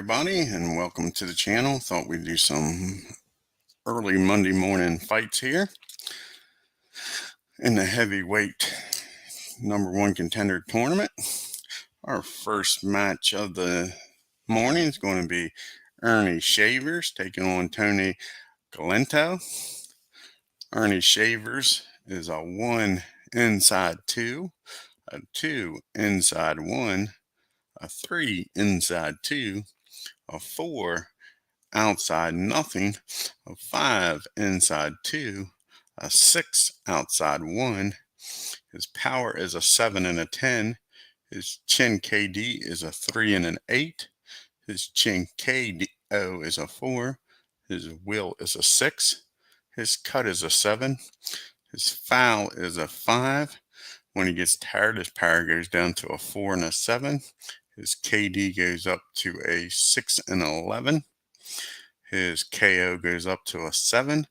everybody, and welcome to the channel. Thought we'd do some early Monday morning fights here in the heavyweight #1 contender tournament. Our first match of the morning is going to be EARNIE Shavers taking on Tony GALENTO. EARNIE Shavers is a 1 inside 2, a 2 inside 1, a 3 inside 2, a 4 outside nothing, a 5 inside 2, a 6 outside 1. His power is a 7 and a 10. His chin KD is a 3 and an 8. His chin KO is a 4. His will is a 6. His cut is a 7. His foul is a 5. When he gets tired, his power goes down to a 4 and a 7. His KD goes up to a 6 and 11. His KO goes up to a 7.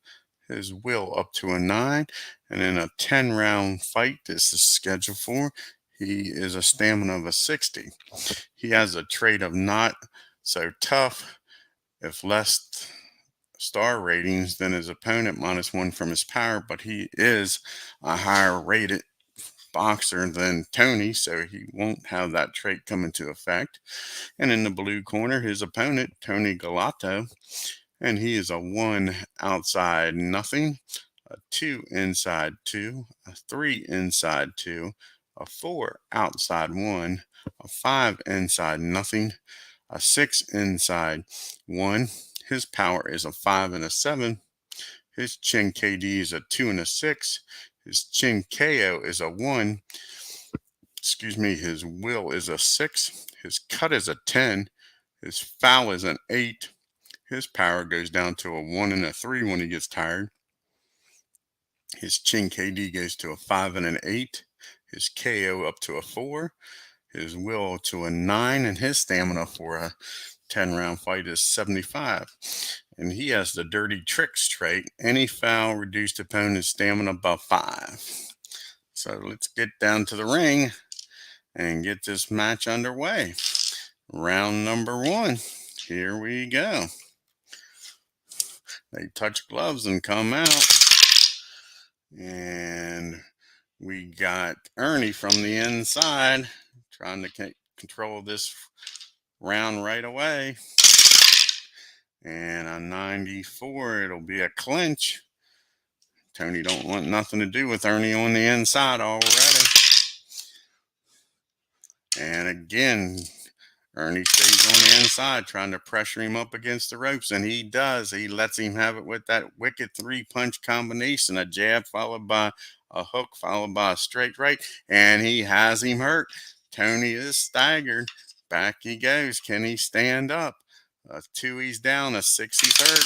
His will up to a 9. And in a 10-round fight this is scheduled for, he is a stamina of a 60. He has a trait of not so tough, if less star ratings than his opponent, -1 from his power, but he is a higher rated boxer than Tony, so he won't have that trait come into effect. And in the blue corner, his opponent, Tony GALENTO, and he is a 1 outside nothing, a 2 inside 2, a 3 inside 2, a 4 outside 1, a 5 inside nothing, a 6 inside 1. His power is a 5 and a 7. His chin KD is a 2 and a 6. His chin KO is a 1. His will is a 6. His cut is a 10. His foul is an 8. His power goes down to a 1 and a 3 when he gets tired. His chin KD goes to a 5 and an 8. His KO up to a 4. His will to a 9. And his stamina for a 10-round fight is 75. And he has the dirty tricks trait. Any foul reduced opponent's stamina by 5. So let's get down to the ring and get this match underway. Round number 1. Here we go. They touch gloves and come out. And we got EARNIE from the inside trying to control this round right away. And on 94, it'll be a clinch. Tony don't want nothing to do with EARNIE on the inside already. And again, EARNIE stays on the inside trying to pressure him up against the ropes, and he does. He lets him have it with that wicked 3-punch combination, a jab followed by a hook followed by a straight right, and he has him hurt. Tony is staggered. Back he goes. Can he stand up? A 2 he's down, a 6 he's hurt.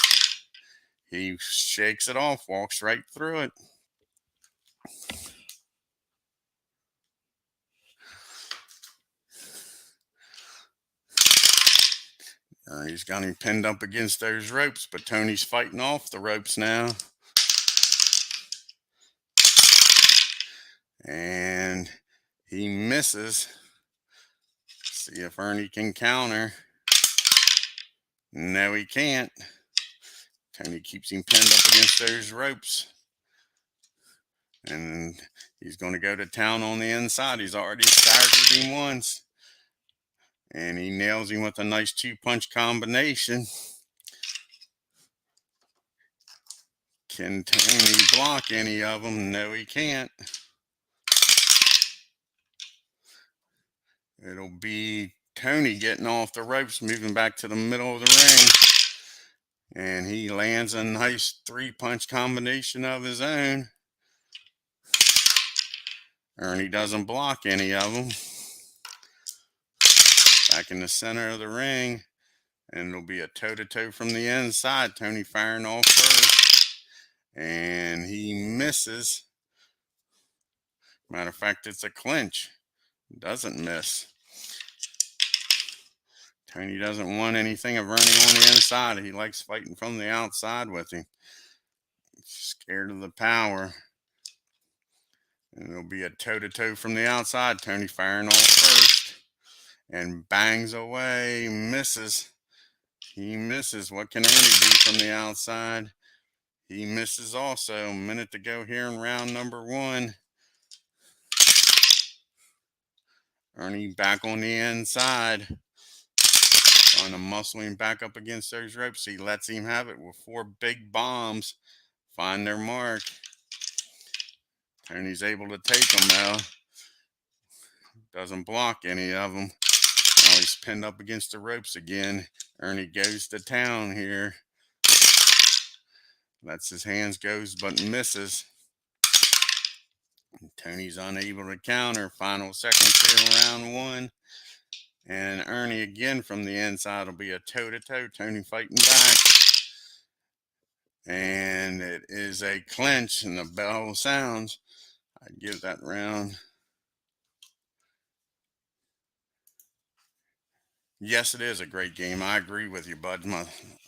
He shakes it off, walks right through it. He's got him pinned up against those ropes, but Tony's fighting off the ropes now. And he misses. See if EARNIE can counter. No, he can't. Tony keeps him pinned up against those ropes. And he's going to go to town on the inside. He's already staggered him once. And he nails him with a nice 2-punch combination. Can Tony block any of them? No, he can't. It'll be Tony getting off the ropes, moving back to the middle of the ring. And he lands a nice 3-punch combination of his own. EARNIE doesn't block any of them. Back in the center of the ring. And it'll be a toe-to-toe from the inside. Tony firing off first. And he misses. Matter of fact, it's a clinch. Doesn't miss. Tony doesn't want anything of EARNIE on the inside. He likes fighting from the outside with him. He's scared of the power. And it'll be a toe-to-toe from the outside. Tony firing off first. And bangs away. Misses. He misses. What can Ernie do from the outside? He misses also. A minute to go here in round number 1. Ernie back on the inside. Trying to muscle him back up against those ropes. He lets him have it with 4 big bombs. Find their mark. Tony's able to take them though. Doesn't block any of them. Now he's pinned up against the ropes again. Ernie goes to town here. Lets his hands go but misses. Tony's unable to counter. Final seconds here in round 1. And Ernie again from the inside will be a toe-to-toe. Tony fighting back. And it is a clinch and the bell sounds. I'd give that round. Yes, it is a great game. I agree with you, bud.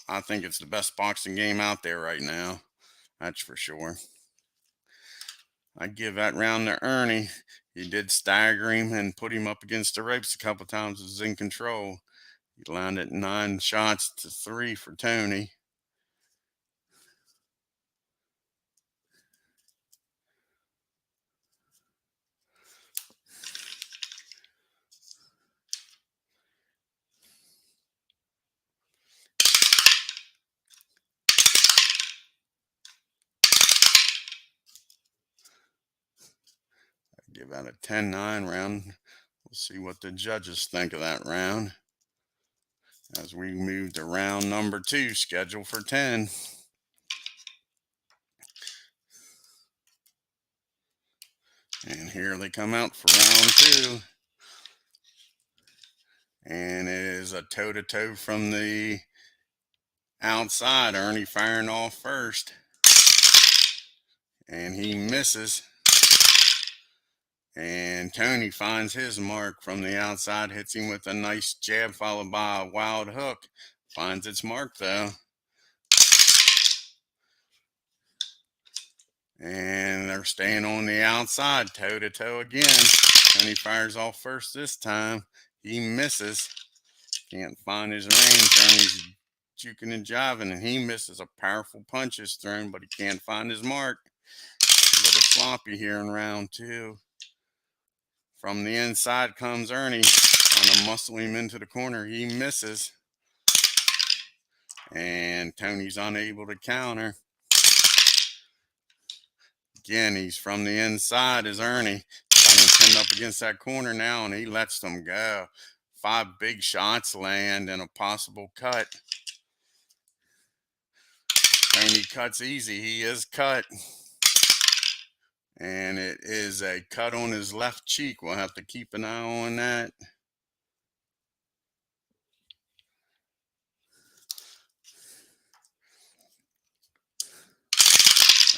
I think it's the best boxing game out there right now. That's for sure. I'd give that round to Ernie. He did stagger him and put him up against the ropes a couple times. Was in control. He landed 9 shots to 3 for Tony. I'd give that a 10-9 round. We'll see what the judges think of that round as we move to round number 2, scheduled for 10. And here they come out for round 2. And it is a toe-to-toe from the outside. Ernie firing off first. And he misses. And Tony finds his mark from the outside. Hits him with a nice jab followed by a wild hook. Finds its mark though. And they're staying on the outside, toe-to-toe again. Tony fires off first this time. He misses. Can't find his range. Tony's juking and jiving, and he misses. A powerful punch is thrown, but he can't find his mark. A little sloppy here in round 2. From the inside comes Ernie, trying to muscle him into the corner. He misses. And Tony's unable to counter. Again, he's from the inside is Ernie. Got him pinned up against that corner now, and he lets them go. 5 big shots land and a possible cut. Tony cuts easy. He is cut. And it is a cut on his left cheek. We'll have to keep an eye on that.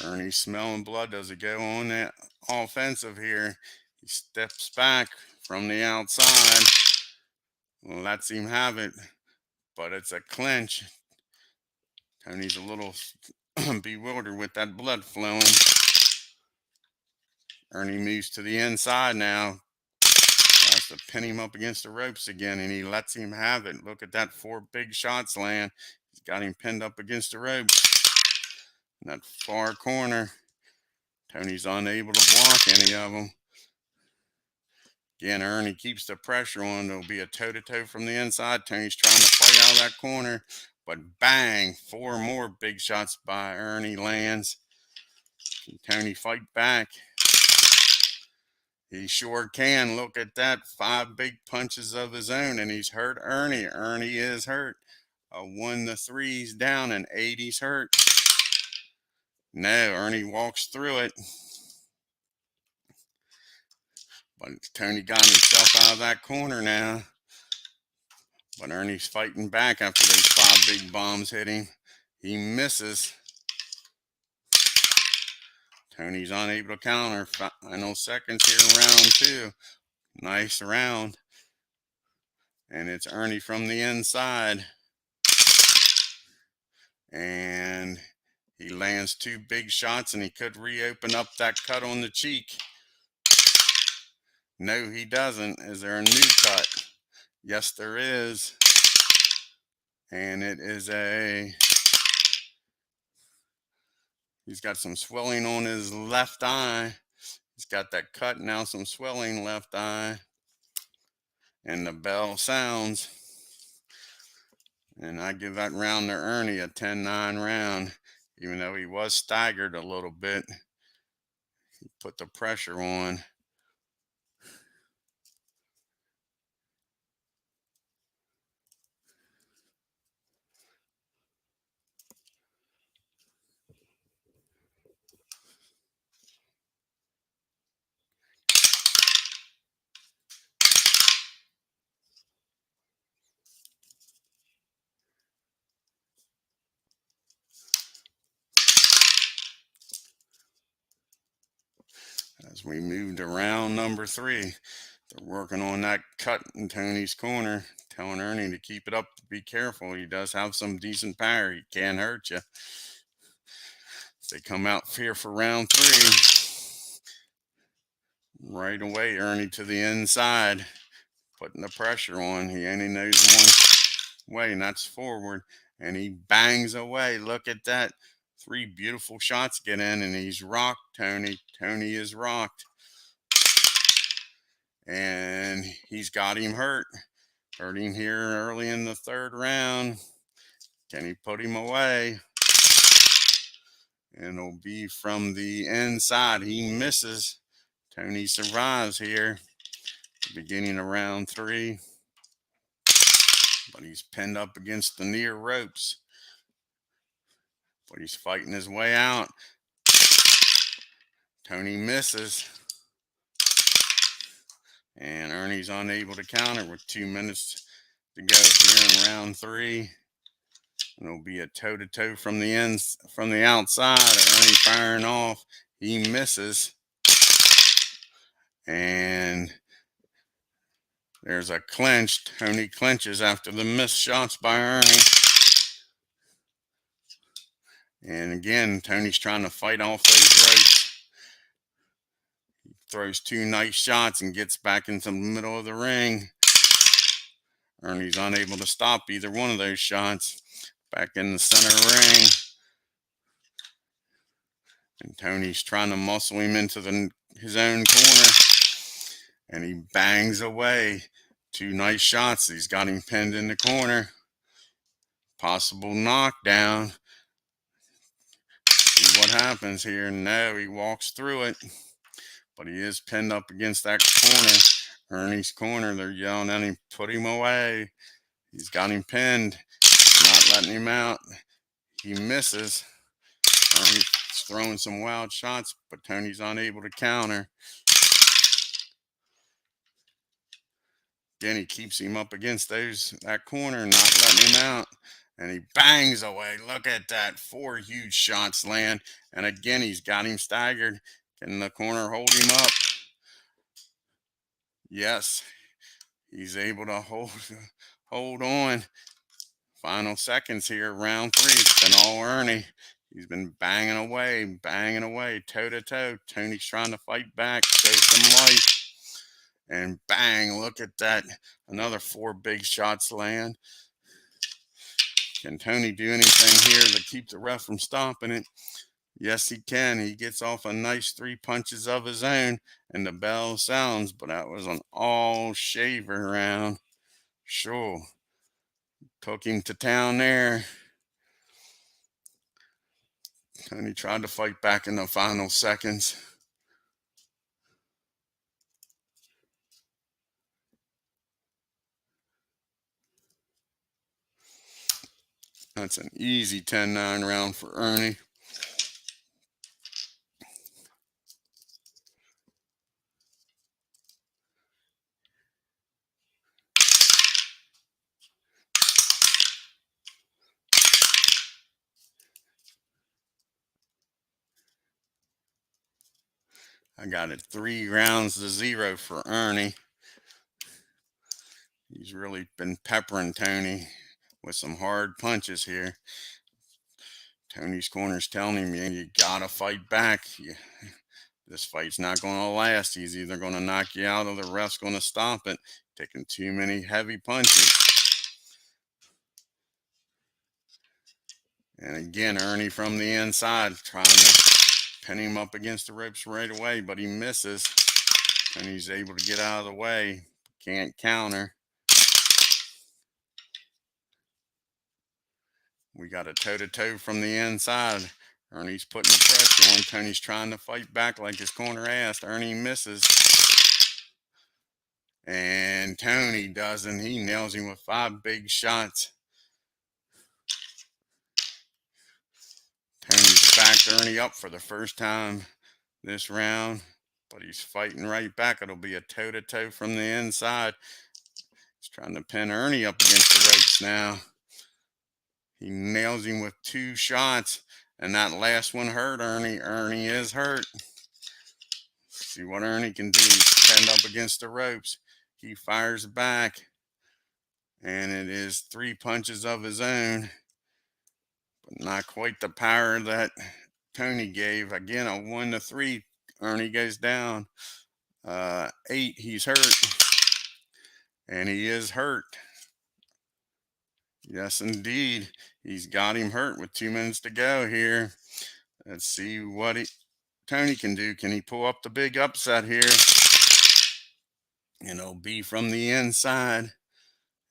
Ernie smelling blood. Does it go on that offensive here? He steps back from the outside. Lets him have it. But it's a clinch. Tony's a little bewildered with that blood flowing. Ernie moves to the inside now. Tries to pin him up against the ropes again, and he lets him have it. Look at that 4 big shots land. He's got him pinned up against the ropes. In that far corner, Tony's unable to block any of them. Again, Ernie keeps the pressure on. There'll be a toe-to-toe from the inside. Tony's trying to fight out of that corner, but bang, 4 more big shots by Ernie lands. Can Tony fight back? He sure can. Look at that. 5 big punches of his own, and he's hurt Ernie. Ernie is hurt. 1 to 3's down, and 80's hurt. No, Ernie walks through it. But Tony got himself out of that corner now. But Ernie's fighting back after those 5 big bombs hit him. He misses. Tony's unable to counter. Final seconds here in round 2. Nice round. And it's Ernie from the inside. And he lands 2 big shots, and he could reopen up that cut on the cheek. No, he doesn't. Is there a new cut? Yes, there is. And it is he's got some swelling on his left eye. He's got that cut, now some swelling left eye. And the bell sounds. And I give that round to Ernie a 10-9 round. Even though he was staggered a little bit, he put the pressure on. As we move to round number 3, they're working on that cut in Tony's corner, telling Ernie to keep it up, to be careful. He does have some decent power. He can't hurt you. They come out here for round 3. Right away, Ernie to the inside, putting the pressure on. He only knows one way, and that's forward. And he bangs away. Look at that. 3 beautiful shots get in, and he's rocked, Tony. Tony is rocked. And he's got him hurt. Hurt him here early in the 3rd round. Can he put him away? And it'll be from the inside. He misses. Tony survives here. Beginning of round 3. But he's pinned up against the near ropes. But he's fighting his way out. Tony misses. And Ernie's unable to counter with 2 minutes to go here in round 3. And it'll be a toe-to-toe from the outside. Ernie firing off. He misses. And there's a clinch. Tony clinches after the missed shots by Ernie. And again, Tony's trying to fight off those ropes. He throws 2 nice shots and gets back into the middle of the ring. Ernie's unable to stop either one of those shots. Back in the center ring. And Tony's trying to muscle him into his own corner. And he bangs away. 2 nice shots. He's got him pinned in the corner. Possible knockdown. See what happens here. No, he walks through it. But he is pinned up against that corner. Ernie's corner. They're yelling at him, put him away. He's got him pinned. Not letting him out. He misses. Ernie's throwing some wild shots, but Tony's unable to counter. Again, he keeps him up against that corner, not letting him out. And he bangs away. Look at that. 4 huge shots land. And again, he's got him staggered. Can the corner hold him up? Yes. He's able to hold on. Final seconds here, round 3. It's been all Ernie. He's been banging away, toe-to-toe. Tony's trying to fight back, show some life. And bang, look at that. Another 4 big shots land. Can Tony do anything here to keep the ref from stopping it? Yes, he can. He gets off a nice 3 punches of his own, and the bell sounds, but that was an all-shaver round. Sure. Took him to town there. Tony tried to fight back in the final seconds. That's an easy 10-9 round for Ernie. I got it 3 rounds to 0 for Ernie. He's really been peppering Tony with some hard punches here. Tony's corner's telling him, you gotta fight back. This fight's not going to last. He's either going to knock you out or the ref's going to stop it. Taking too many heavy punches. And again, Ernie from the inside, trying to pin him up against the ropes right away, but he misses. And he's able to get out of the way. Can't counter. We got a toe-to-toe from the inside. Ernie's putting the pressure on. Tony's trying to fight back like his corner asked. Ernie misses. And Tony doesn't. He nails him with 5 big shots. Tony's backed Ernie up for the first time this round, but he's fighting right back. It'll be a toe-to-toe from the inside. He's trying to pin Ernie up against the ropes now. He nails him with 2 shots, and that last one hurt Ernie. Ernie is hurt. See what Ernie can do. He's pinned up against the ropes. He fires back, and it is 3 punches of his own, but not quite the power that Tony gave. Again, a 1-3. Ernie goes down. 8, he's hurt. And he is hurt. Yes, indeed. He's got him hurt with 2 minutes to go here. Let's see what Tony can do. Can he pull up the big upset here? And it'll be from the inside.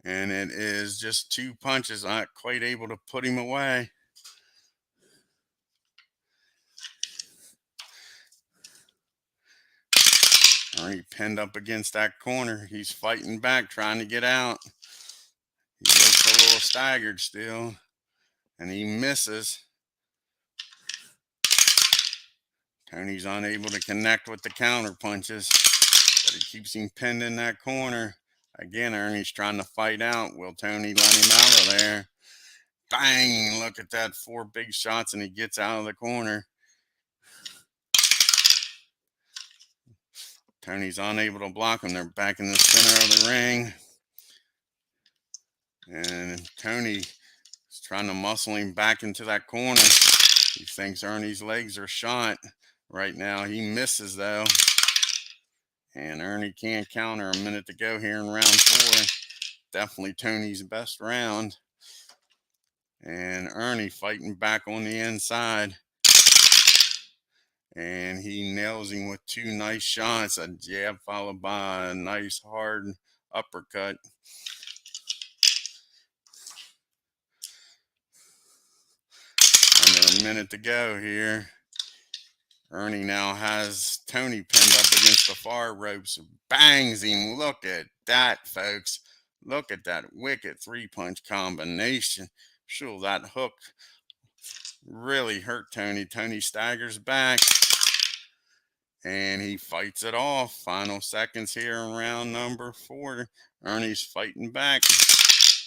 And it is just 2 punches. Not quite able to put him away. Ernie pinned up against that corner. He's fighting back, trying to get out. He looks a little staggered still, and he misses. Tony's unable to connect with the counter punches, but he keeps him pinned in that corner. Again, Ernie's trying to fight out. Will Tony let him out of there? Bang! Look at that, 4 big shots, and he gets out of the corner. Tony's unable to block him. They're back in the center of the ring. And Tony is trying to muscle him back into that corner. He thinks Ernie's legs are shot right now. He misses, though. And Ernie can't counter. A minute to go here in round 4. Definitely Tony's best round. And Ernie fighting back on the inside. And he nails him with 2 nice shots. A jab followed by a nice hard uppercut. Under a minute to go here. Ernie now has Tony pinned up against the far ropes. Bangs him. Look at that, folks. Look at that wicked 3-punch combination. Sure, that hook really hurt Tony. Tony staggers back, and he fights it off. Final seconds here in round number 4. Ernie's fighting back.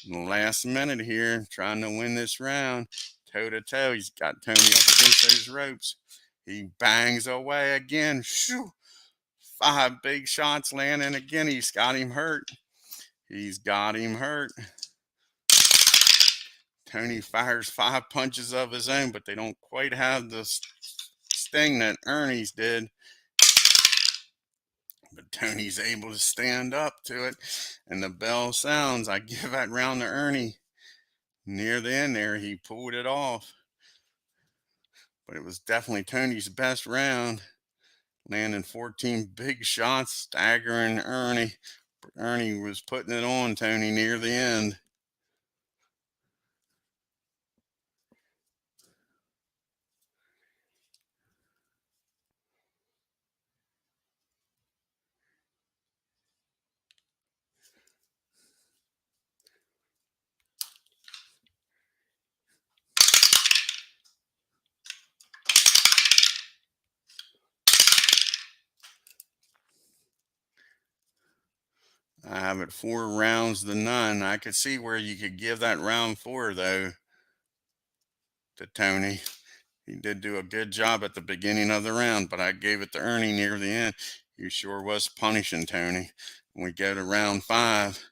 Last minute here, trying to win this round. Toe-to-toe. He's got Tony up against those ropes. He bangs away again. Shoo. 5 big shots landing again. He's got him hurt. He's got him hurt. Tony fires 5 punches of his own, but they don't quite have the sting that Ernie's did. But Tony's able to stand up to it, and the bell sounds. I give that round to Ernie. Near the end there, he pulled it off. But it was definitely Tony's best round. Landing 14 big shots, staggering Ernie. Ernie was putting it on Tony near the end. I have it 4 rounds to none. I could see where you could give that round 4, though, to Tony. He did do a good job at the beginning of the round, but I gave it to Ernie near the end. He sure was punishing Tony. When we go to round 5,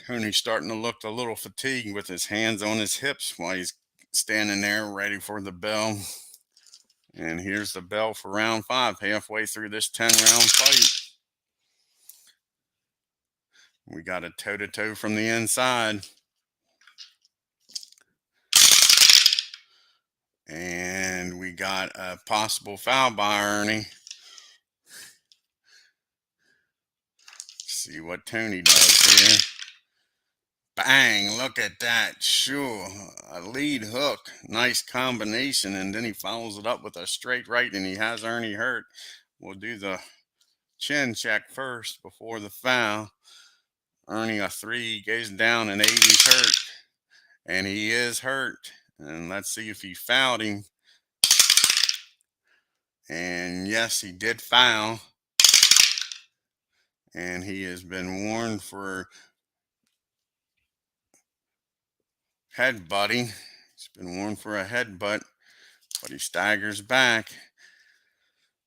Tony's starting to look a little fatigued with his hands on his hips while he's standing there ready for the bell. And here's the bell for round 5, halfway through this 10-round fight. We got a toe-to-toe from the inside. And we got a possible foul by Ernie. See what Tony does here. Bang, look at that. Sure, a lead hook. Nice combination. And then he follows it up with a straight right, and he has Ernie hurt. We'll do the chin check first before the foul. Ernie a 3, goes down, and 80's hurt. And he is hurt. And let's see if he fouled him. And yes, he did foul. And he has been warned for headbutting. He's been warned for a headbutt, but he staggers back.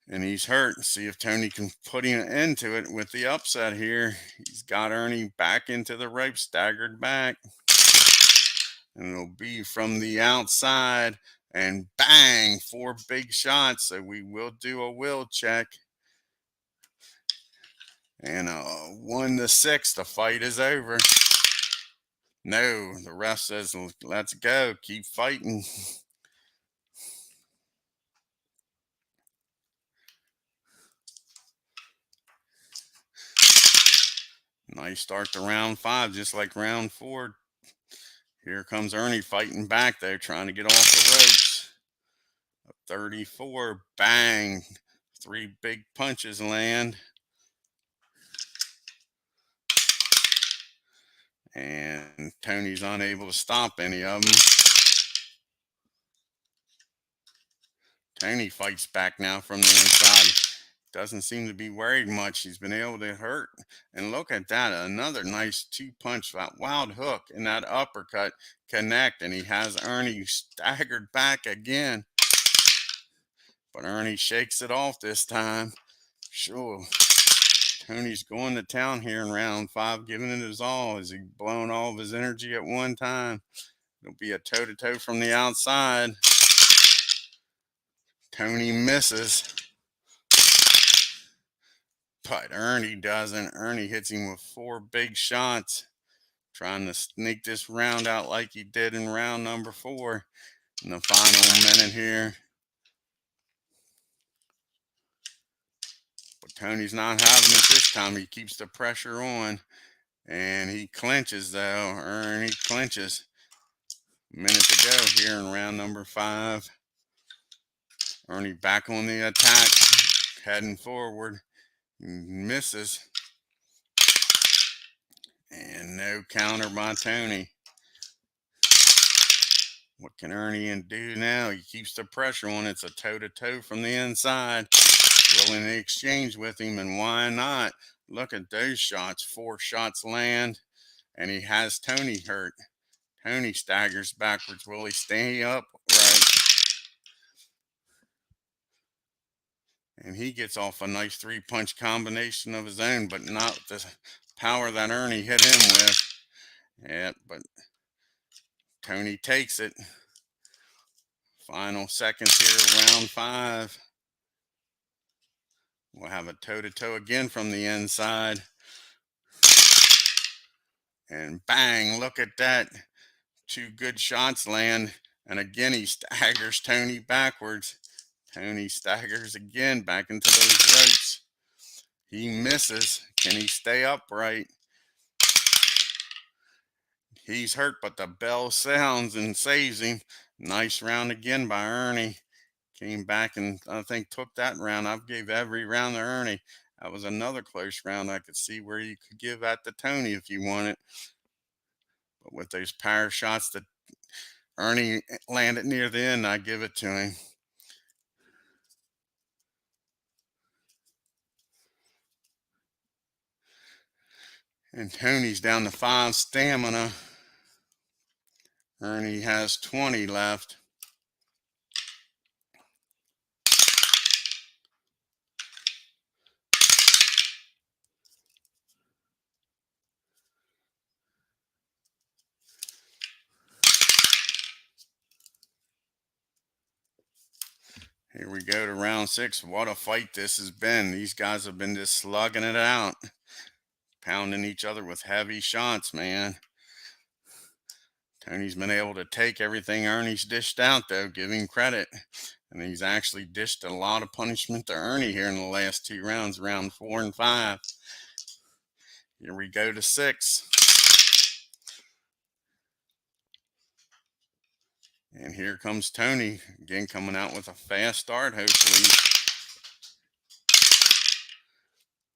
And he's hurt. See if Tony can put him into it with the upset here. He's got Ernie back into the rope, staggered back. And it'll be from the outside. And bang, 4 big shots. So we will do a will check. And 1-6, the fight is over. No, the ref says, let's go, keep fighting. Nice start to round 5, just like round 4. Here comes Ernie fighting back there, trying to get off the ropes. 34, bang. 3 big punches land. And Tony's unable to stop any of them. Tony fights back now from the inside. Doesn't seem to be worried much. He's been able to hurt. And look at that. Another nice 2-punch, wild hook, and that uppercut connect. And he has Ernie staggered back again. But Ernie shakes it off this time. Sure. Tony's going to town here in round 5, giving it his all. Is he blowing all of his energy at one time? It'll be a toe-to-toe from the outside. Tony misses. But Ernie doesn't. Ernie hits him with 4 big shots, trying to sneak this round out like he did in round number 4 in the final minute here. But Tony's not having it this time. He keeps the pressure on, and he clinches, though. Ernie clinches. Minute to go here in round number 5. Ernie back on the attack, heading forward. Misses. And no counter by Tony. What can Ernie do now? He keeps the pressure on. It's a toe-to-toe from the inside. Willing to exchange with him, and why not? Look at those shots. 4 shots land, and he has Tony hurt. Tony staggers backwards. Will he stay upright? And he gets off a nice 3-punch combination of his own, but not the power that Ernie hit him with. Yeah, but Tony takes it. Final seconds here, round 5. We'll have a toe-to-toe again from the inside. And bang, look at that. 2 good shots land. And again, he staggers Tony backwards. Tony staggers again back into those ropes. He misses. Can he stay upright? He's hurt, but the bell sounds and saves him. Nice round again by Ernie. Came back and I think took that round. I've gave every round to Ernie. That was another close round. I could see where you could give that to Tony if you wanted. But with those power shots that Ernie landed near the end, I give it to him. And Tony's down to 5 stamina. Ernie has 20 left. Here we go to round 6. What a fight this has been. These guys have been just slugging it out, pounding each other with heavy shots, man. Tony's been able to take everything Ernie's dished out, though. Give him credit. And he's actually dished a lot of punishment to Ernie here in the last 2 rounds, round 4 and 5. Here we go to 6. And here comes Tony, again coming out with a fast start, hopefully.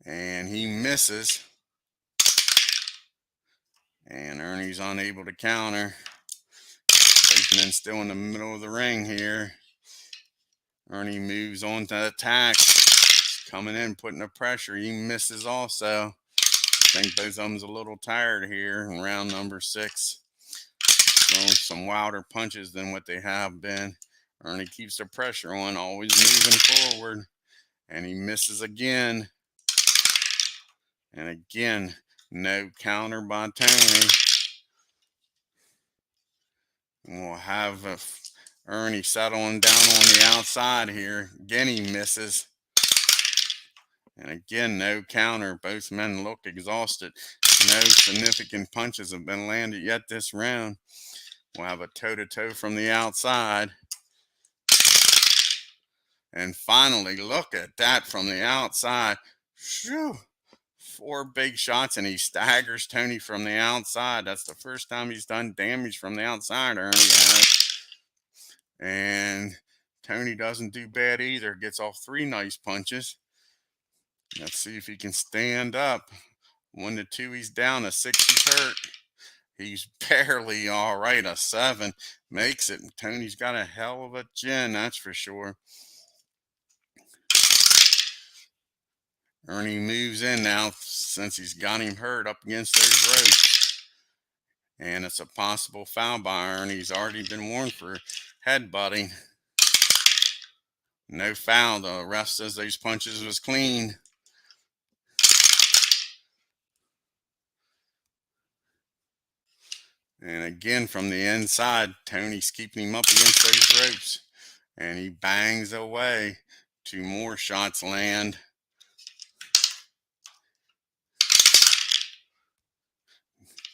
And he misses. And Ernie's unable to counter. Both men still in the middle of the ring here. Ernie moves on to attack. Coming in, putting the pressure. He misses also. I think both of them's a little tired here in round number 6. Throwing some wilder punches than what they have been. Ernie keeps the pressure on, always moving forward. And he misses again. And again, no counter by Tony. And we'll have Ernie settling down on the outside here. Again, he misses. And again, no counter. Both men look exhausted. No significant punches have been landed yet this round. We'll have a toe-to-toe from the outside. And finally, look at that from the outside. Whew. 4 big shots, and he staggers Tony from the outside. That's the first time he's done damage from the outside, Ernie has. And Tony doesn't do bad either. Gets off 3 nice punches. Let's see if he can stand up. 1 to 2, he's down. A 6, he's hurt. He's barely all right. A 7 makes it. Tony's got a hell of a chin, that's for sure. Ernie moves in now since he's got him hurt up against those ropes. And it's a possible foul by Ernie. He's already been warned for headbutting. No foul. The ref says those punches was clean. And again, from the inside, Tony's keeping him up against those ropes. And he bangs away. 2 more shots land.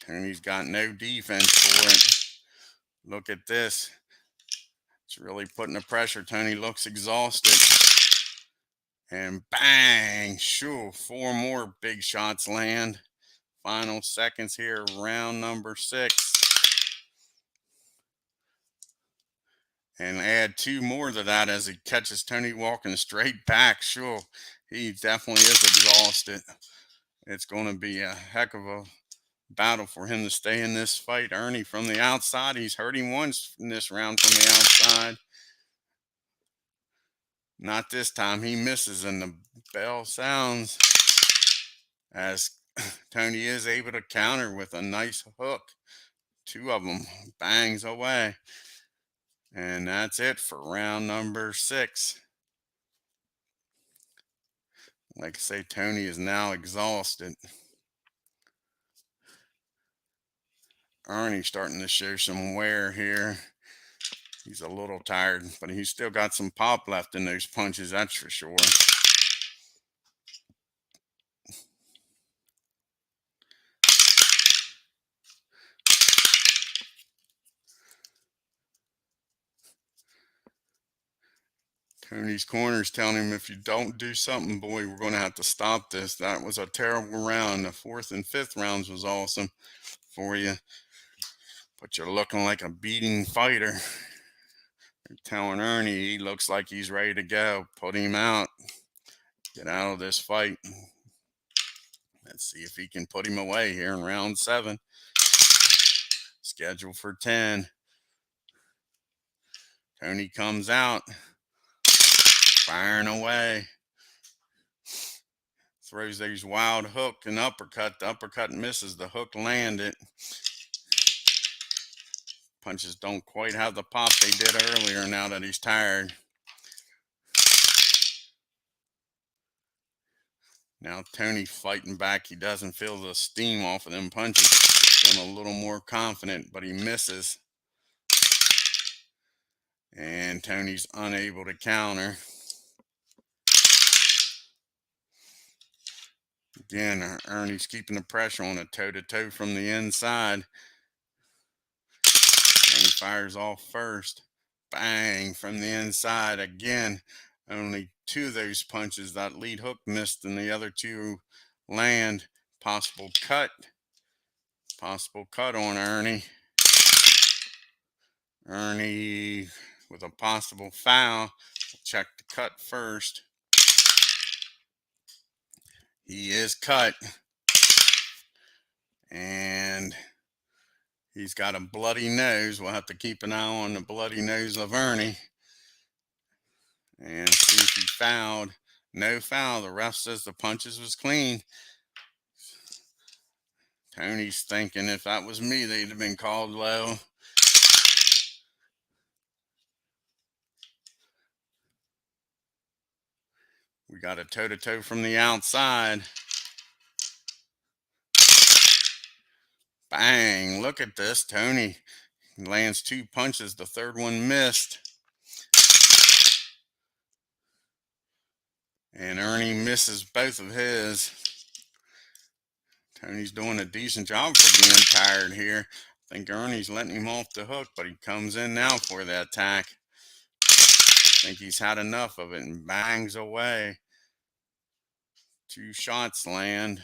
Tony's got no defense for it. Look at this. It's really putting the pressure. Tony looks exhausted. And bang! Shoo, 4 more big shots land. Final seconds here, round number 6. And add 2 more to that as he catches Tony walking straight back. Sure, he definitely is exhausted. It's going to be a heck of a battle for him to stay in this fight. Ernie from the outside. He's hurt him once in this round from the outside. Not this time. He misses, and the bell sounds as Tony is able to counter with a nice hook. 2 of them bangs away. And that's it for round number 6. Like I say, Tony is now exhausted. Ernie's starting to show some wear here. He's a little tired, but he's still got some pop left in those punches, that's for sure. Tony's corner's telling him, if you don't do something, boy, we're going to have to stop this. That was a terrible round. The 4th and 5th rounds was awesome for you. But you're looking like a beating fighter. They're telling Ernie he looks like he's ready to go. Put him out. Get out of this fight. Let's see if he can put him away here in round 7. Scheduled for 10. Tony comes out. Firing away. Throws those wild hook and uppercut. The uppercut misses. The hook landed. Punches don't quite have the pop they did earlier now that he's tired. Now Tony fighting back. He doesn't feel the steam off of them punches. Feeling a little more confident, but he misses. And Tony's unable to counter. Again, Ernie's keeping the pressure on a toe-to-toe from the inside. fires off first. Bang from the inside again. Only 2 of those punches. That lead hook missed and the other 2 land. Possible cut. Possible cut on Ernie. Ernie with a possible foul. We'll check the cut first. He is cut. And he's got a bloody nose. We'll have to keep an eye on the bloody nose of Ernie. And see if he fouled. No foul. The ref says the punches was clean. Tony's thinking if that was me, they'd have been called low. We got a toe-to-toe from the outside. Bang. Look at this. Tony lands 2 punches. The third one missed. And Ernie misses both of his. Tony's doing a decent job for being tired here. I think Ernie's letting him off the hook, but he comes in now for the attack. I think he's had enough of it and bangs away. 2 shots land.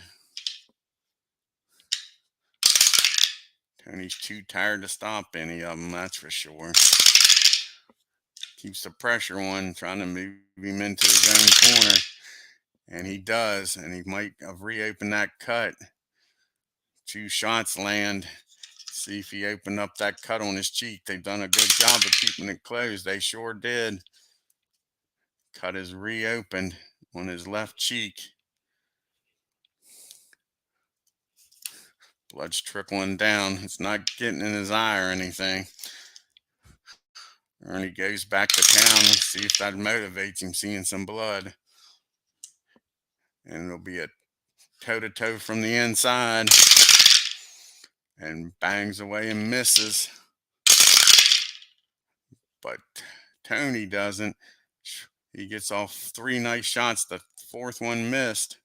Tony's too tired to stop any of them, that's for sure. Keeps the pressure on, trying to move him into his own corner. And he does, and he might have reopened that cut. 2 shots land. See if he opened up that cut on his cheek. They've done a good job of keeping it closed. They sure did. Cut is reopened on his left cheek. Blood's trickling down. It's not getting in his eye or anything. Ernie goes back to town and see if that motivates him, seeing some blood. And it'll be a toe-to-toe from the inside. And bangs away and misses. But Tony doesn't. He gets off 3 nice shots. The 4th one missed.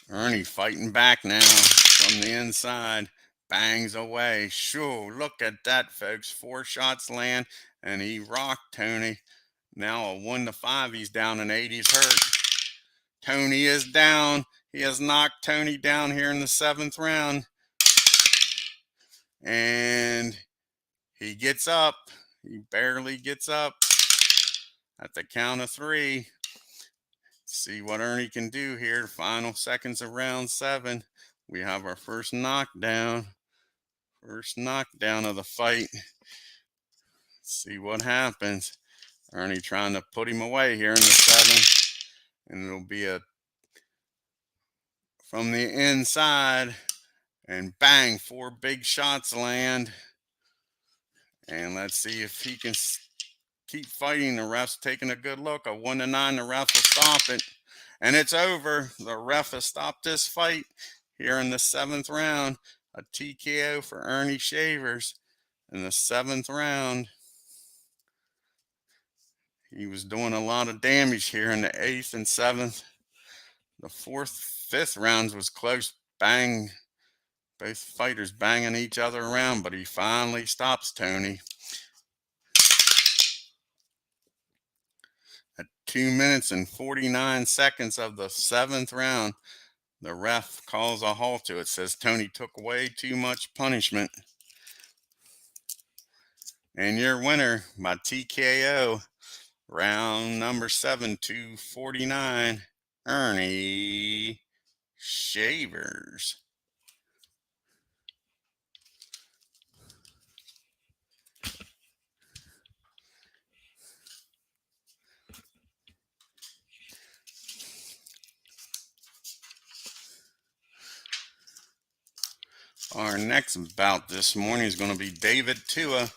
Ernie fighting back now from the inside. Bangs away. Sure, look at that, folks. 4 shots land, and he rocked Tony. Now a 1-5. He's down an 8. He's hurt. Tony is down. He has knocked Tony down here in the 7th round. And he gets up. He barely gets up at the count of 3. See what Ernie can do here. Final seconds of round 7. We have our first knockdown. First knockdown of the fight. See what happens. Ernie trying to put him away here in the 7th. And it'll be a from the inside. And bang, 4 big shots land. And let's see if he can keep fighting. The ref's taking a good look. A 1-9. The ref will stop it. And it's over. The ref has stopped this fight here in the 7th round. A TKO for Ernie Shavers in the 7th round. He was doing a lot of damage here in the 8th and 7th. The 4th, 5th rounds was close. Bang. Both fighters banging each other around, but he finally stops Tony. At 2 minutes and 49 seconds of the 7th round, the ref calls a halt to it. Says Tony took way too much punishment. And your winner by TKO, round number 7 to 49, Ernie Shavers. Our next bout this morning is going to be David Tua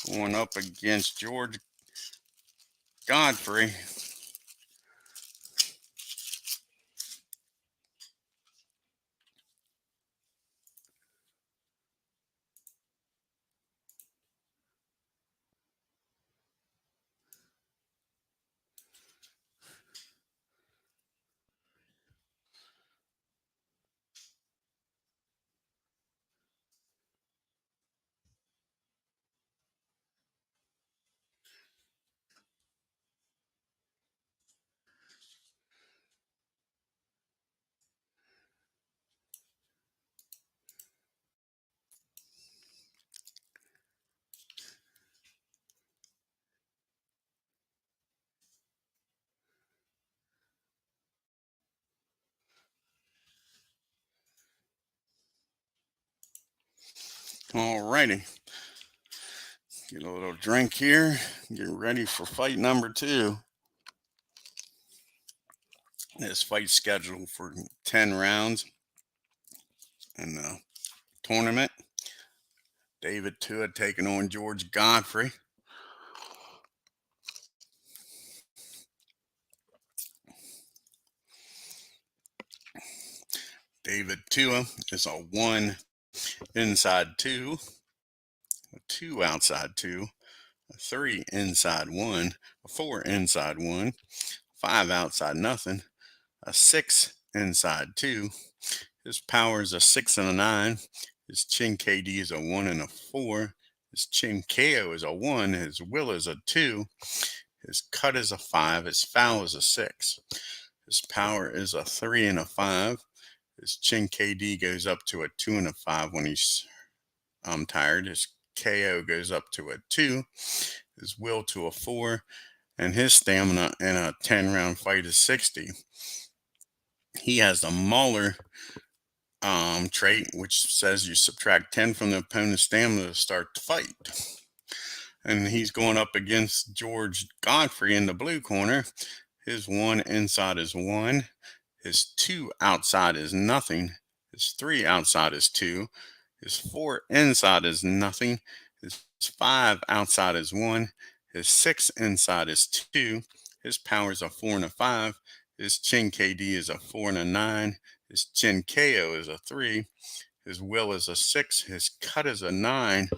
going up against George Godfrey. Alrighty. Get a little drink here. Get ready for fight number 2. This fight's scheduled for 10 rounds in the tournament. David Tua taking on George Godfrey. David Tua is a 1 inside 2, a 2 outside 2, a 3 inside 1, a 4 inside 1, 5 outside nothing, a 6 inside 2. His power is a 6 and a 9. His chin KD is a 1 and a 4. His chin KO is a 1. His will is a 2. His cut is a 5. His foul is a 6. His power is a 3 and a 5. His chin KD goes up to a 2 and a 5 when he's tired. His KO goes up to a 2. His will to a 4. And his stamina in a 10-round fight is 60. He has the Mauler trait, which says you subtract 10 from the opponent's stamina to start the fight. And he's going up against George Godfrey in the blue corner. His 1 inside is 1. His 2 outside is nothing. His 3 outside is 2. His 4 inside is nothing. His 5 outside is 1. His 6 inside is 2. His power is a 4 and a 5. His chin KD is a 4 and a 9. His chin KO is a 3. His will is a 6. His cut is a 9.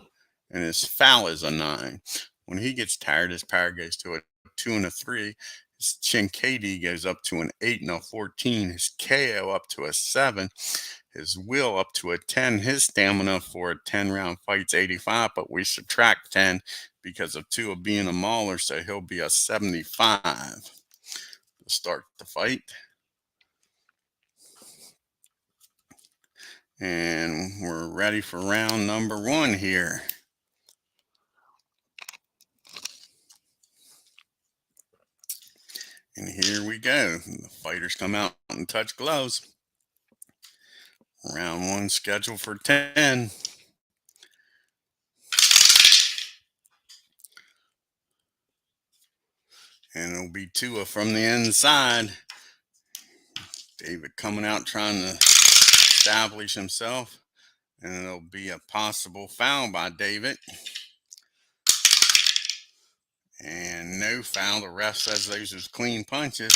And his foul is a 9. When he gets tired, his power goes to a 2 and a 3. His chin KD goes up to an 8 and a 14. His KO up to a 7. His will up to a 10. His stamina for a 10-round fight's 85, but we subtract 10 because of Tua being a mauler, so he'll be a 75 to start the fight. And we're ready for round number 1 here. And here we go. The fighters come out and touch gloves. Round 1 scheduled for 10. And it'll be Tua from the inside. David coming out trying to establish himself. And it'll be a possible foul by David. And no foul. The ref says those are clean punches.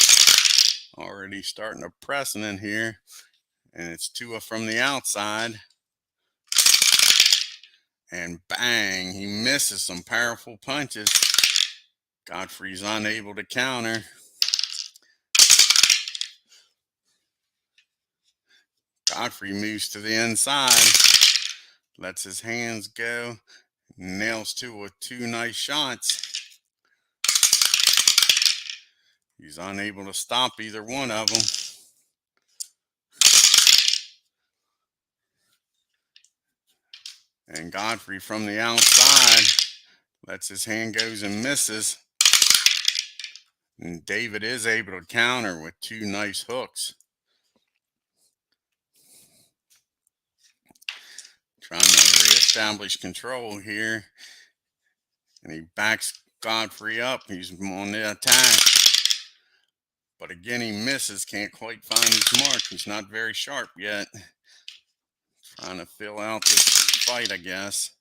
Already starting a precedent here. And it's Tua from the outside. And bang, he misses some powerful punches. Godfrey's unable to counter. Godfrey moves to the inside. Lets his hands go. Nails Tua with 2 nice shots. He's unable to stop either one of them. And Godfrey from the outside lets his hand goes and misses. And David is able to counter with 2 nice hooks. Trying to reestablish control here. And he backs Godfrey up. He's on the attack. But again, he misses. Can't quite find his mark. He's not very sharp yet. Trying to fill out this fight, I guess.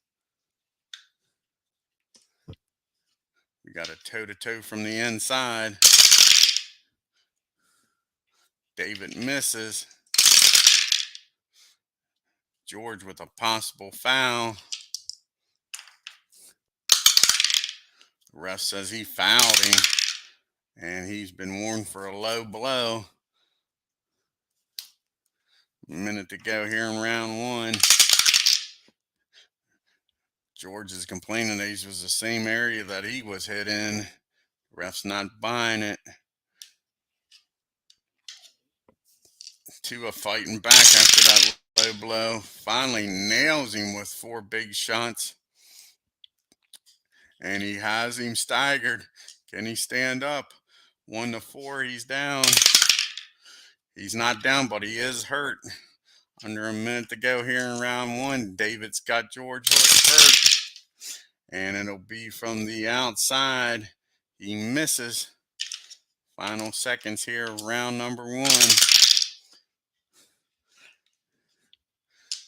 We got a toe-to-toe from the inside. David misses. George with a possible foul. The ref says he fouled him. And he's been warned for a low blow. A minute to go here in round 1. George is complaining that he was the same area that he was hit in. The ref's not buying it. Tua fighting back after that low blow. Finally nails him with 4 big shots. And he has him staggered. Can he stand up? 1 to 4, he's down. He's not down, but he is hurt. Under a minute to go here in round one. David's got George hurt. And it'll be from the outside. He misses. Final seconds here of round number one.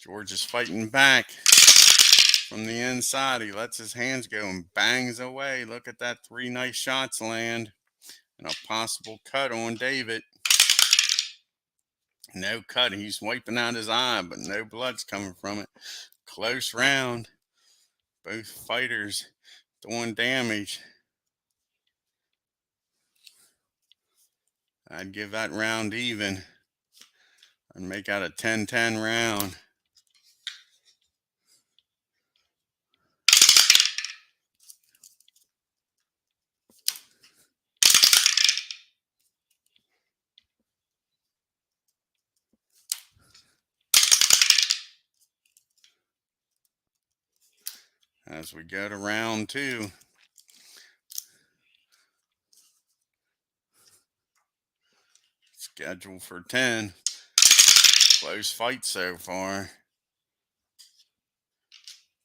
George is fighting back from the inside. He lets his hands go and bangs away. Look at that, 3 nice shots land. And a possible cut on David. No cut. He's wiping out his eye, but no blood's coming from it. Close round. Both fighters doing damage. I'd give that round even. I'd make that a 10-10 round. As we go to round two. Scheduled for 10. Close fight so far.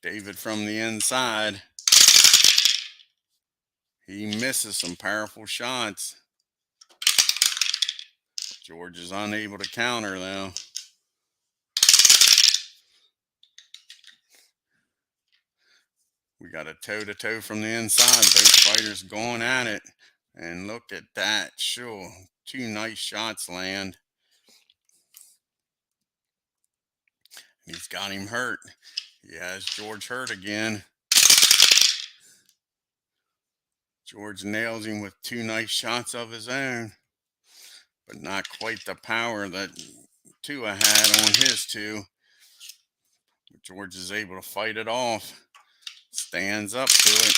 David from the inside. He misses some powerful shots. George is unable to counter though. We got a toe-to-toe from the inside. Both fighters going at it. And look at that. Sure. 2 nice shots land. He's got him hurt. He has George hurt again. George nails him with 2 nice shots of his own. But not quite the power that Tua had on his 2. George is able to fight it off. Stands up to it.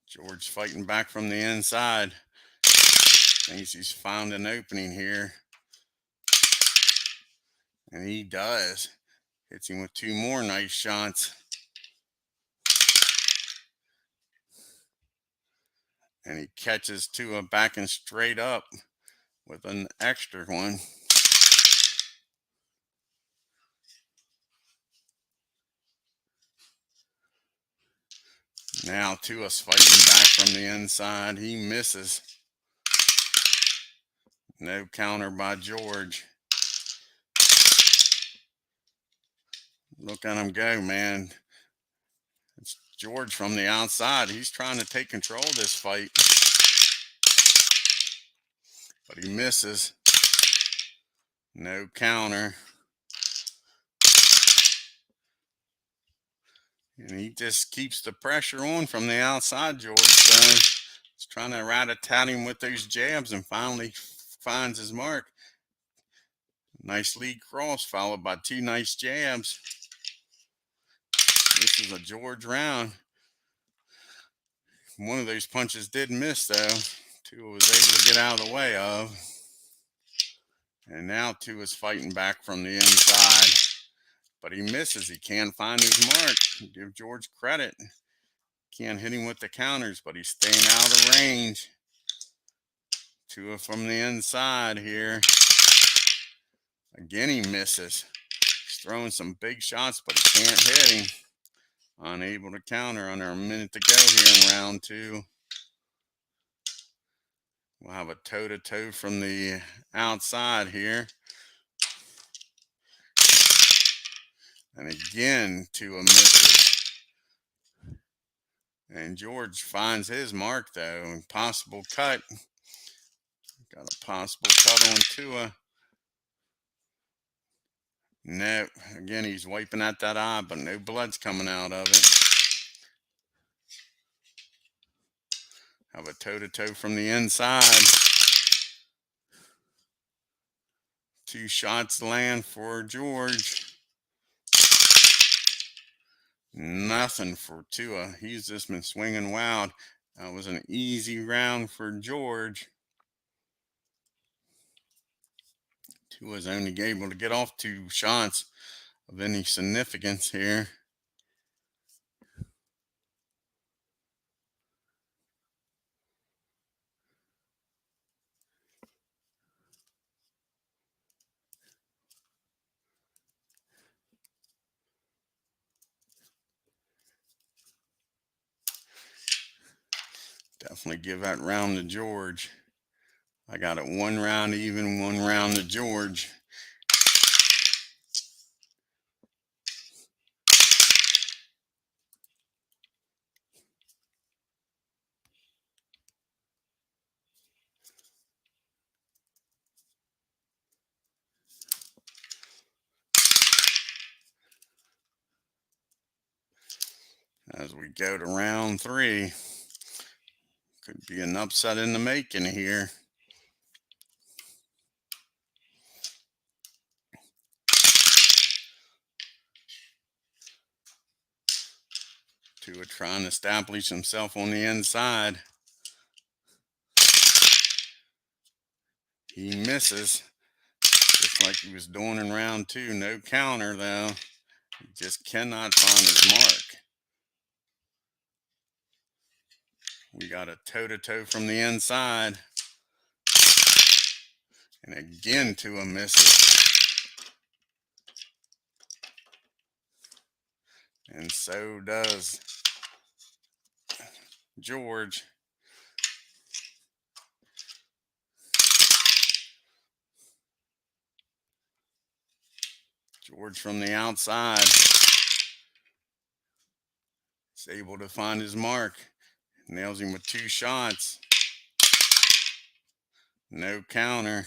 George fighting back from the inside. Thinks he's found an opening here. And he does. Hits him with 2 more nice shots. And he catches Tua backing straight up with an extra one. Now Tua's fighting back from the inside. He misses. No counter by George. Look at him go, man. It's George from the outside. He's trying to take control of this fight. But he misses. No counter. And he just keeps the pressure on from the outside, George does. He's trying to rat-a-tat him with those jabs and finally finds his mark. Nice lead cross followed by 2 nice jabs. This is a George round. One of those punches did miss, though. Tua was able to get out of the way of. And now Tua's fighting back from the inside. But he misses. He can't find his mark. Give George credit. Can't hit him with the counters, but he's staying out of the range. Tua from the inside here. Again, he misses. He's throwing some big shots, but he can't hit him. Unable to counter. Under a minute to go here in round 2. We'll have a toe-to-toe from the outside here. And again, Tua misses. And George finds his mark, though. Possible cut. Got a possible cut on Tua. No. Again, he's wiping at that eye, but no blood's coming out of it. Have a toe-to-toe from the inside. 2 shots land for George. Nothing for Tua. He's just been swinging wild. That was an easy round for George. Tua's only able to get off 2 shots of any significance here. definitely give that round to George. I got it 1 round even, 1 round to George. As we go to round 3, could be an upset in the making here. Tua trying to establish himself on the inside. He misses, just like he was doing in round 2. No counter, though. He just cannot find his mark. We got a toe-to-toe from the inside. And again, Tua misses. And so does George. George from the outside is able to find his mark. Nails him with 2 shots. No counter.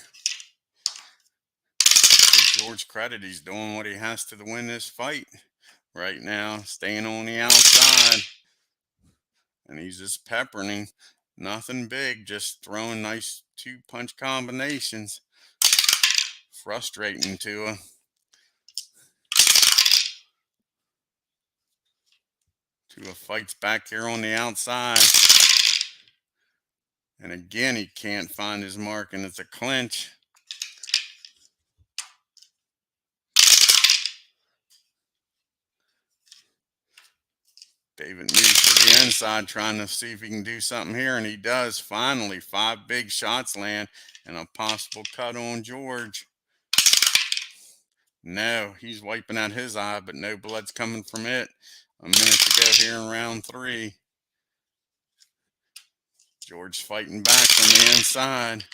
To George's credit, he's doing what he has to win this fight right now, staying on the outside. And he's just peppering him. Nothing big, just throwing nice 2-punch combinations. Frustrating Tua. Tua fights back here on the outside. And again, he can't find his mark, and it's a clinch. David moves to the inside, trying to see if he can do something here, and he does. Finally, 5 big shots land, and a possible cut on George. No, he's wiping out his eye, but no blood's coming from it. A minute to go here in round 3. George fighting back from the inside.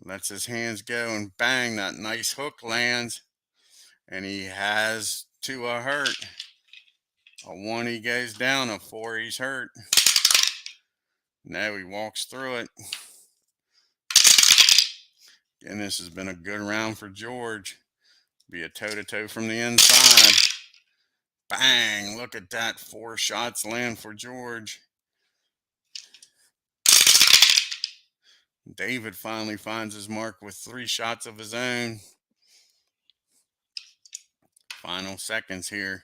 Lets his hands go, and bang, that nice hook lands. And he has Tua hurt. A 1, he goes down. A 4, he's hurt. Now he walks through it. And this has been a good round for George. Be a toe-to-toe from the inside. Bang! Look at that. 4 shots land for George. David finally finds his mark with 3 shots of his own. Final seconds here.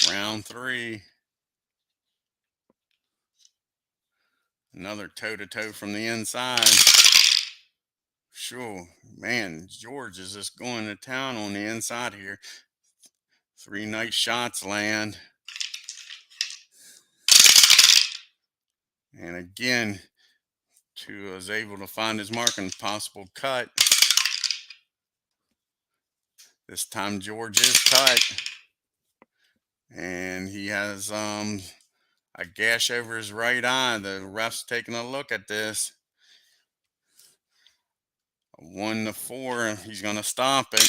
Round 3. Another toe-to-toe from the inside. Sure, man, George is just going to town on the inside here. 3 nice shots land. And again, Tua is able to find his mark and possible cut. This time George is cut. And he has a gash over his right eye. The ref's taking a look at this. 1 to 4. He's going to stop it.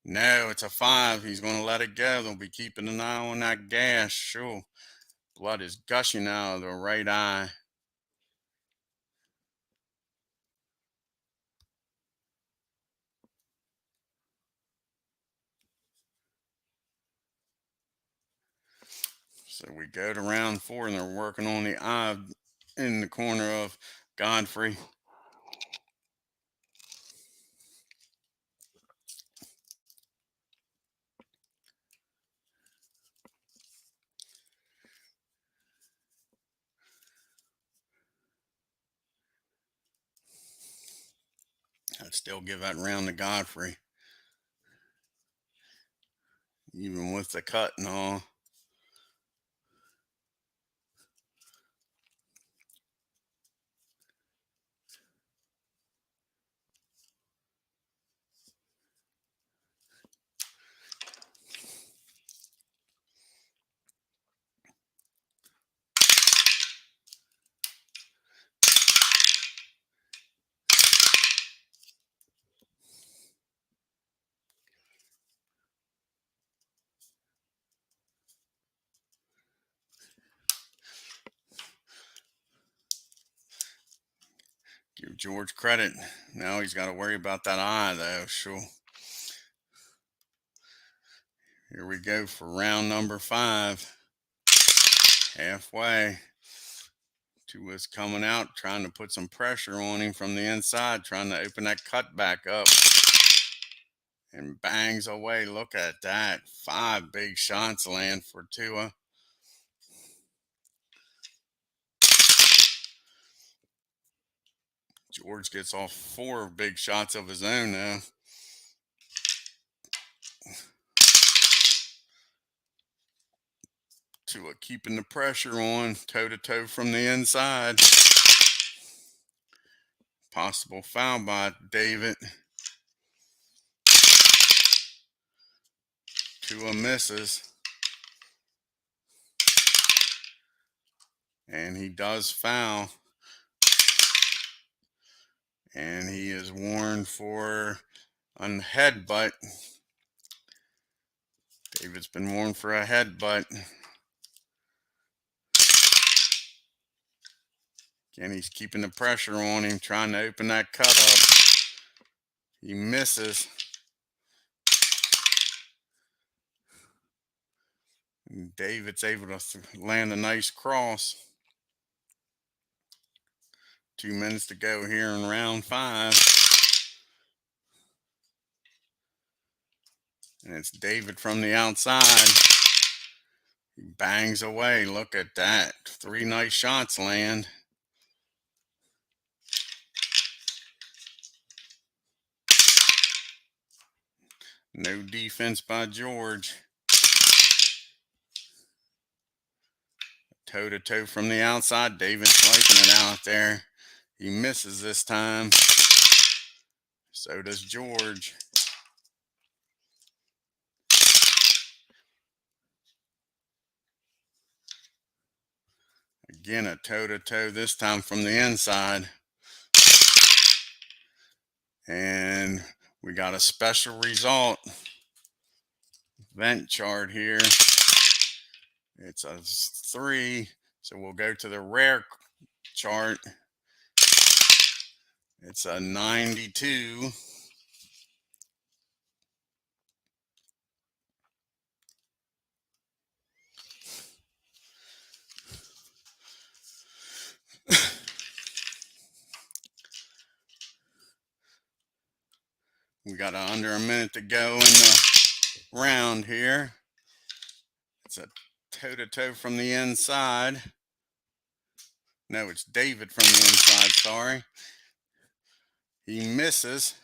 No, it's a 5. He's going to let it go. They'll be keeping an eye on that gash. Sure. Blood is gushing out of the right eye. So we go to round 4, and they're working on the eye in the corner of Godfrey. I'd still give that round to Godfrey, even with the cut and all. George credit. Now he's got to worry about that eye, though. Sure. Here we go for round number 5. Halfway. Tua's coming out, trying to put some pressure on him from the inside, trying to open that cut back up. And bangs away. Look at that. 5 big shots land for Tua. George gets off 4 big shots of his own now. Tua keeping the pressure on, toe-to-toe from the inside. Possible foul by David. Tua misses. And he does foul. And he is warned for a headbutt. David's been warned for a headbutt. Again, he's keeping the pressure on him, trying to open that cut up. He misses. And David's able to land a nice cross. 2 minutes to go here in round 5. And it's David from the outside. He bangs away. Look at that. 3 nice shots land. No defense by George. Toe-to-toe from the outside. David swiping it out there. He misses this time. So does George. Again, a toe-to-toe, this time from the inside. And we got a special result. Event chart here. It's a 3. So we'll go to the rare chart. It's a 92. We got under a minute to go in the round here. It's a toe-to-toe from the inside. No, it's David from the inside, sorry. He misses.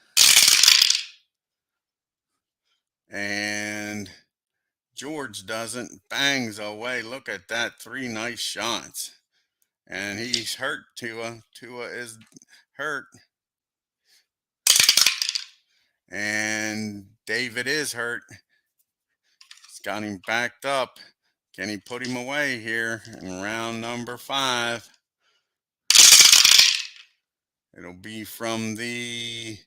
And George doesn't. Bangs away. Look at that. 3 nice shots. And he's hurt, Tua. Tua is hurt. And David is hurt. He's got him backed up. Can he put him away here in round number 5? It'll be from the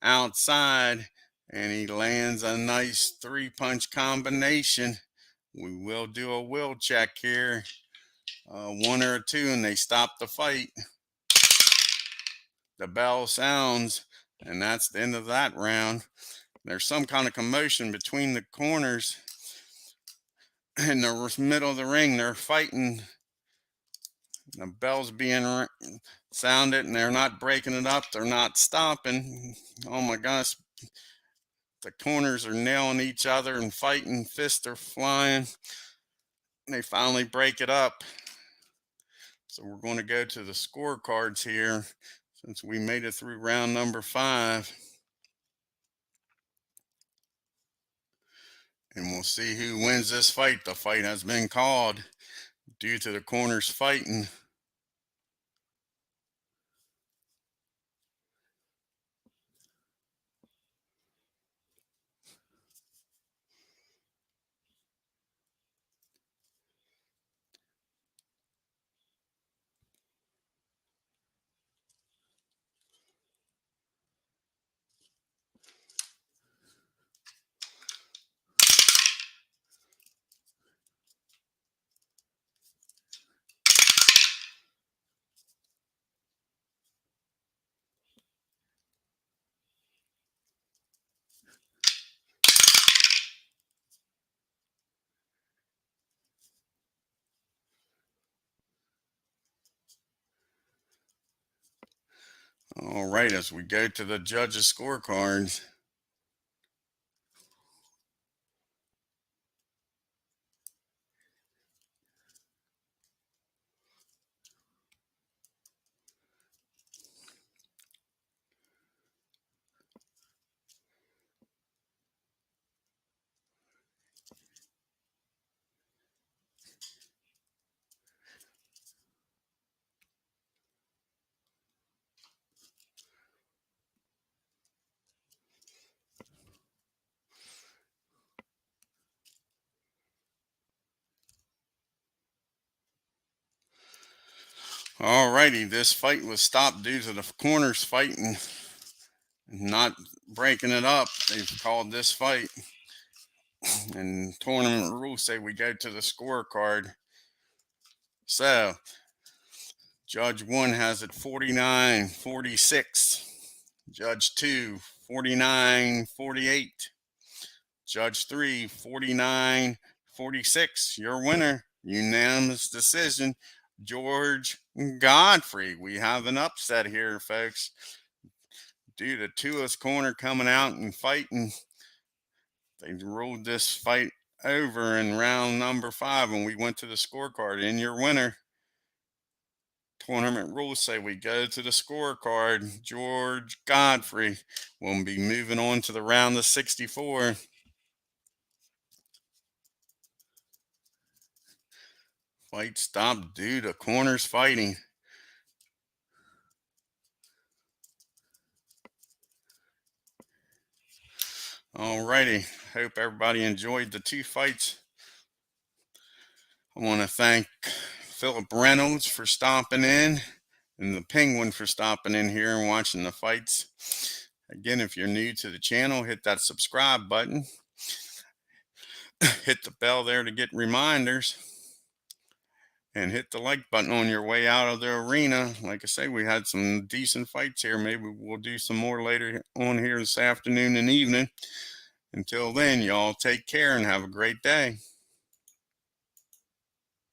outside, and he lands a nice 3-punch combination. We will do a will check here. 1 or a 2, and they stop the fight. The bell sounds, and that's the end of that round. There's some kind of commotion between the corners. In the middle of the ring, they're fighting. The bell's being sounded, and they're not breaking it up. They're not stopping. Oh my gosh. The corners are nailing each other and fighting. Fists are flying. They finally break it up. So we're going to go to the scorecards here since we made it through round number 5. And we'll see who wins this fight. The fight has been called due to the corners fighting. All right, as we go to the judges' scorecards. All righty, this fight was stopped due to the corners fighting, not breaking it up. They've called this fight, and tournament rules say we go to the scorecard. So, Judge 1 has it 49-46. Judge 2, 49-48. Judge 3, 49-46. Your winner, unanimous decision, George Godfrey. We have an upset here, folks. Due to Tua's corner coming out and fighting, they ruled this fight over in round number 5, and we went to the scorecard. And your winner, tournament rules say we go to the scorecard. George Godfrey will be moving on to the round of 64. Fight stopped due to corners fighting. Alrighty, hope everybody enjoyed the 2 fights. I want to thank Philip Reynolds for stopping in and the Penguin for stopping in here and watching the fights. Again, if you're new to the channel, hit that subscribe button. Hit the bell there to get reminders. And hit the like button on your way out of the arena. Like I say, we had some decent fights here. Maybe we'll do some more later on here this afternoon and evening. Until then, y'all take care and have a great day.